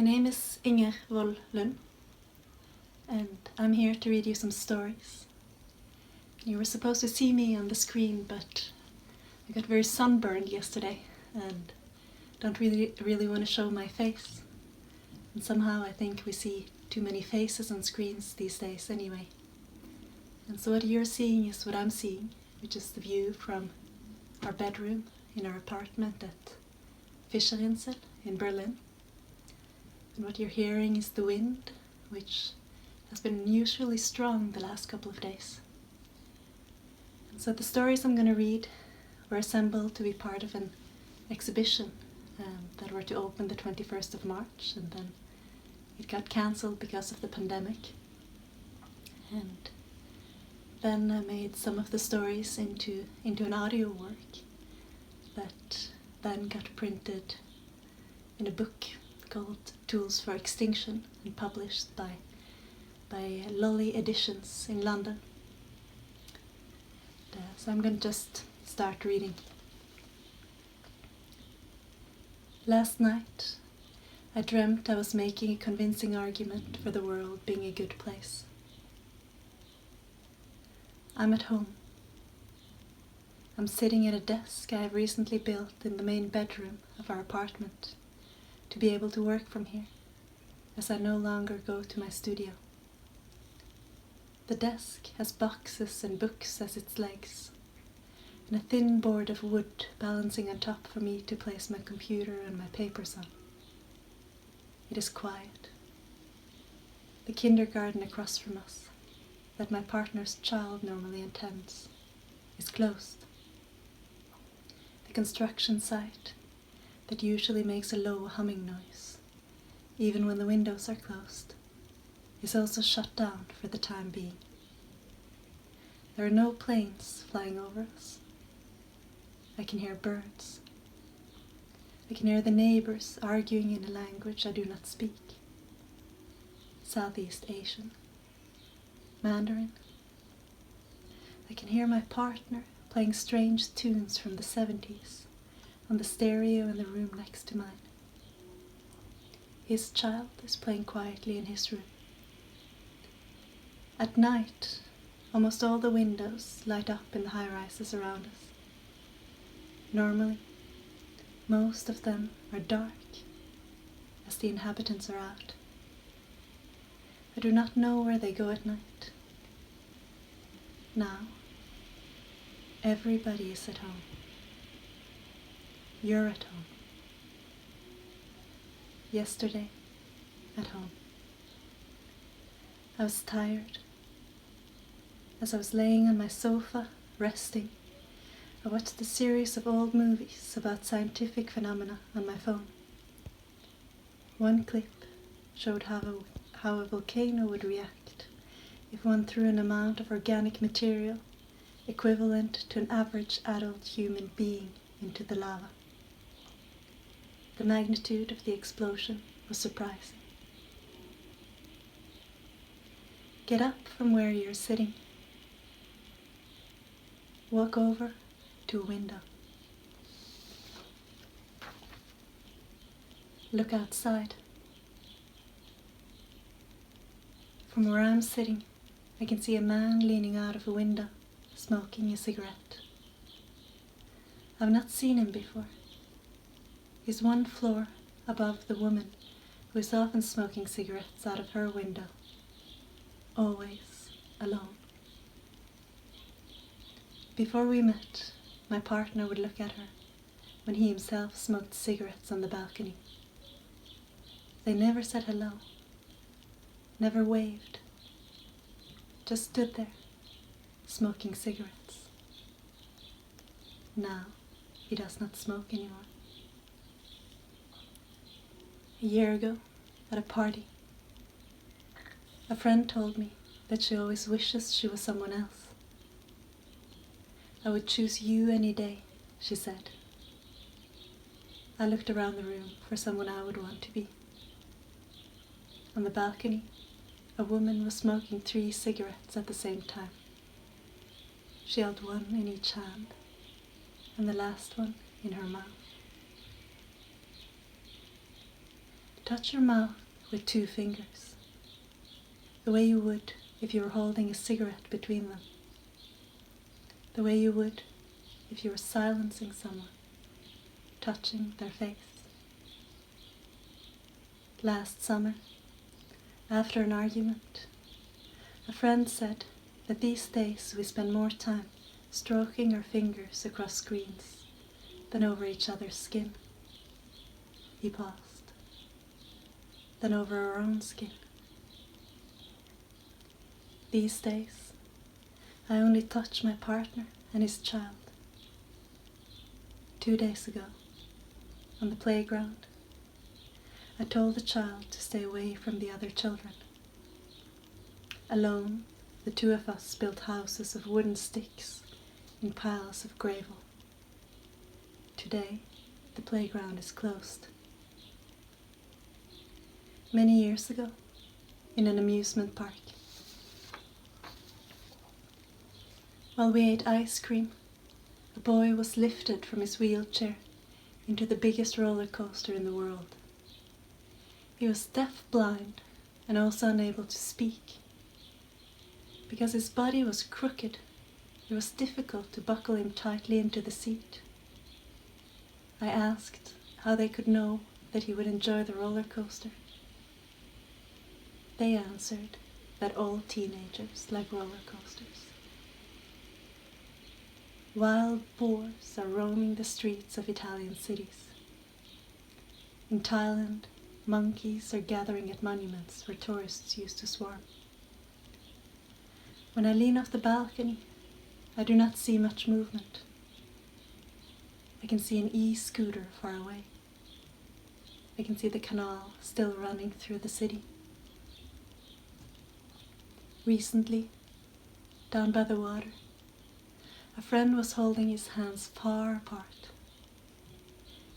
name is Inger Wold Lund, and I'm here to read you some stories. You were supposed to see me on the screen, but I got very sunburned yesterday and don't really want to show my face. And somehow I think we see too many faces on screens these days anyway. And so what you're seeing is what I'm seeing, which is the view from our bedroom in our apartment at Fischerinsel in Berlin. And what you're hearing is the wind, which has been unusually strong the last couple of days. And so the stories I'm going to read were assembled to be part of an exhibition that were to open the 21st of March, and then it got cancelled because of the pandemic. And then I made some of the stories into an audio work that then got printed in a book called TOOLS for Extinction and published by Lolli Editions in London. So I'm going to just start reading. Last night, I dreamt I was making a convincing argument for the world being a good place. I'm at home. I'm sitting at a desk I have recently built in the main bedroom of our apartment to be able to work from here, as I no longer go to my studio. The desk has boxes and books as its legs, and a thin board of wood balancing on top for me to place my computer and my papers on. It is quiet. The kindergarten across from us, that my partner's child normally attends, is closed. The construction site, that usually makes a low humming noise, even when the windows are closed, is also shut down for the time being. There are no planes flying over us. I can hear birds. I can hear the neighbors arguing in a language I do not speak. Southeast Asian. Mandarin. I can hear my partner playing strange tunes from the 70s on the stereo in the room next to mine. His child is playing quietly in his room. At night, almost all the windows light up in the high-rises around us. Normally, most of them are dark, as the inhabitants are out. I do not know where they go at night. Now, everybody is at home. You're at home. Yesterday, at home. I was tired. As I was laying on my sofa, resting, I watched a series of old movies about scientific phenomena on my phone. One clip showed how a volcano would react if one threw an amount of organic material equivalent to an average adult human being into the lava. The magnitude of the explosion was surprising. Get up from where you're sitting. Walk over to a window. Look outside. From where I'm sitting, I can see a man leaning out of a window, smoking a cigarette. I've not seen him before. He's one floor above the woman who is often smoking cigarettes out of her window, always alone. Before we met, my partner would look at her when he himself smoked cigarettes on the balcony. They never said hello, never waved, just stood there, smoking cigarettes. Now, he does not smoke anymore. A year ago, at a party, a friend told me that she always wishes she was someone else. I would choose you any day, she said. I looked around the room for someone I would want to be. On the balcony, a woman was smoking 3 cigarettes at the same time. She held one in each hand, and the last one in her mouth. Touch your mouth with 2 fingers, the way you would if you were holding a cigarette between them, the way you would if you were silencing someone, touching their face. Last summer, after an argument, a friend said that these days we spend more time stroking our fingers across screens than over each other's skin. He paused. Than over our own skin. These days, I only touch my partner and his child. 2 days ago, on the playground, I told the child to stay away from the other children. Alone, the 2 of us built houses of wooden sticks in piles of gravel. Today, the playground is closed. Many years ago, in an amusement park, while we ate ice cream, a boy was lifted from his wheelchair into the biggest roller coaster in the world. He was deaf-blind and also unable to speak. Because his body was crooked, it was difficult to buckle him tightly into the seat. I asked how they could know that he would enjoy the roller coaster. They answered that all teenagers like roller coasters. Wild boars are roaming the streets of Italian cities. In Thailand, monkeys are gathering at monuments where tourists used to swarm. When I lean off the balcony, I do not see much movement. I can see an e-scooter far away. I can see the canal still running through the city. Recently, down by the water, a friend was holding his hands far apart.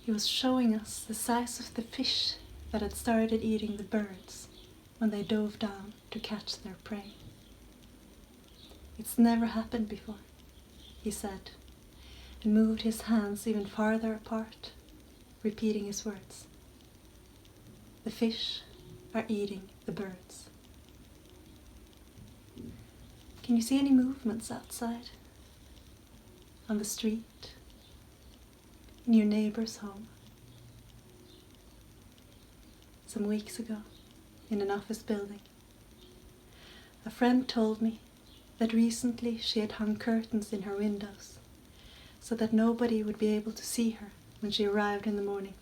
He was showing us the size of the fish that had started eating the birds when they dove down to catch their prey. "It's never happened before," he said, and moved his hands even farther apart, repeating his words. "The fish are eating the birds." Can you see any movements outside? On the street? In your neighbor's home? Some weeks ago, in an office building, a friend told me that recently she had hung curtains in her windows so that nobody would be able to see her when she arrived in the morning.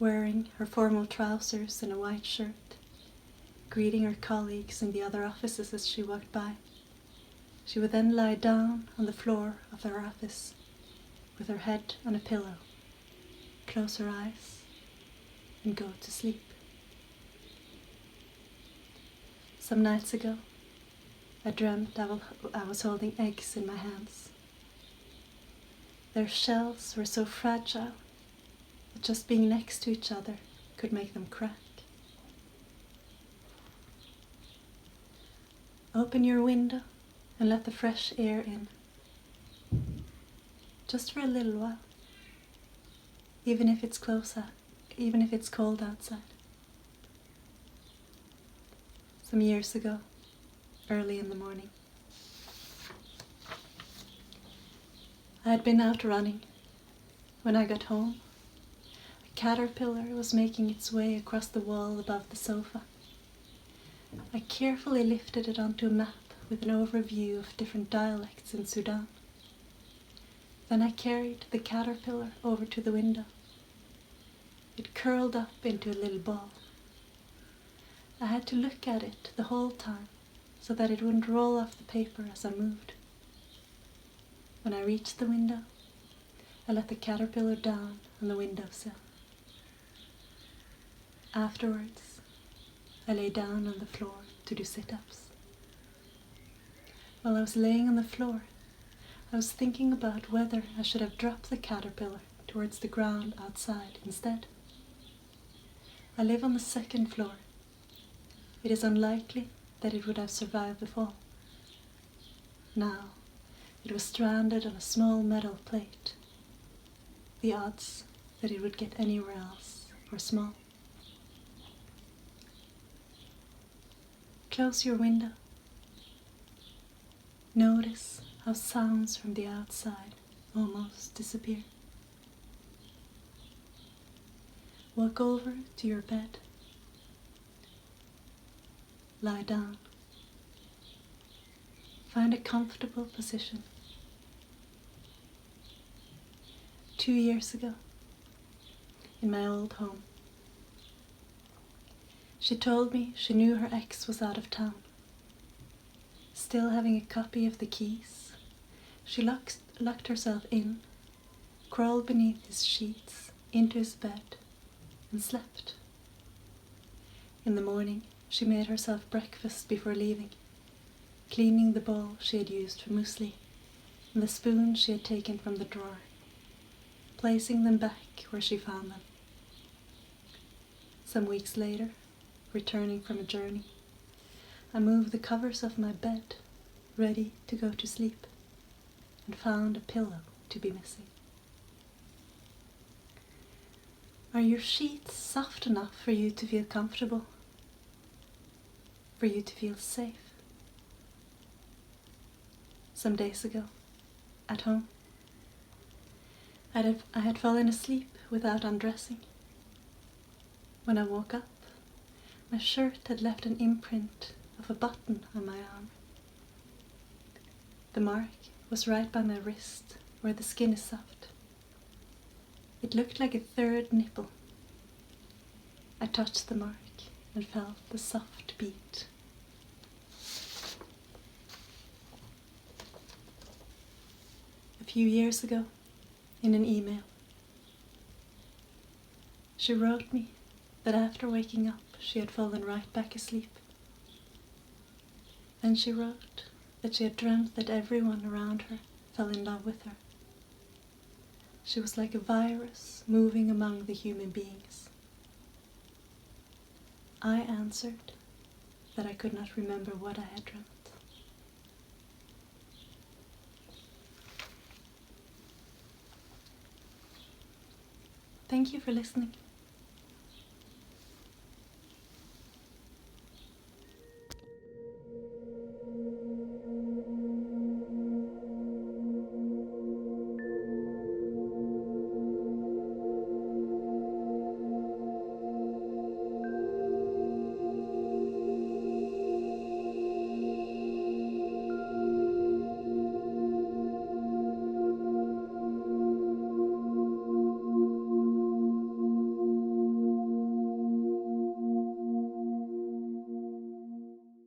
Wearing her formal trousers and a white shirt, greeting her colleagues in the other offices as she walked by, she would then lie down on the floor of her office with her head on a pillow, close her eyes, and go to sleep. Some nights ago, I dreamt I was holding eggs in my hands. Their shells were so fragile that just being next to each other could make them crack. Open your window and let the fresh air in. Just for a little while, even if it's cold outside. Some years ago, early in the morning, I had been out running. When I got home, a caterpillar was making its way across the wall above the sofa. I carefully lifted it onto a map with an overview of different dialects in Sudan. Then I carried the caterpillar over to the window. It curled up into a little ball. I had to look at it the whole time so that it wouldn't roll off the paper as I moved. When I reached the window, I let the caterpillar down on the windowsill. Afterwards, I lay down on the floor to do sit-ups. While I was laying on the floor, I was thinking about whether I should have dropped the caterpillar towards the ground outside instead. I live on the second floor. It is unlikely that it would have survived the fall. Now, it was stranded on a small metal plate. The odds that it would get anywhere else were small. Close your window. Notice how sounds from the outside almost disappear. Walk over to your bed. Lie down. Find a comfortable position. 2 years ago, in my old home, she told me she knew her ex was out of town. Still having a copy of the keys, she locked herself in, crawled beneath his sheets into his bed, and slept. In the morning, she made herself breakfast before leaving, cleaning the bowl she had used for muesli and the spoon she had taken from the drawer, placing them back where she found them. Some weeks later, returning from a journey, I moved the covers of my bed, ready to go to sleep, and found a pillow to be missing. Are your sheets soft enough for you to feel comfortable? For you to feel safe? Some days ago, at home, I had fallen asleep without undressing. When I woke up, my shirt had left an imprint of a button on my arm. The mark was right by my wrist, where the skin is soft. It looked like a third nipple. I touched the mark and felt the soft beat. A few years ago, in an email, she wrote me that after waking up she had fallen right back asleep. Then she wrote that she had dreamt that everyone around her fell in love with her. She was like a virus moving among the human beings. I answered that I could not remember what I had dreamt. Thank you for listening.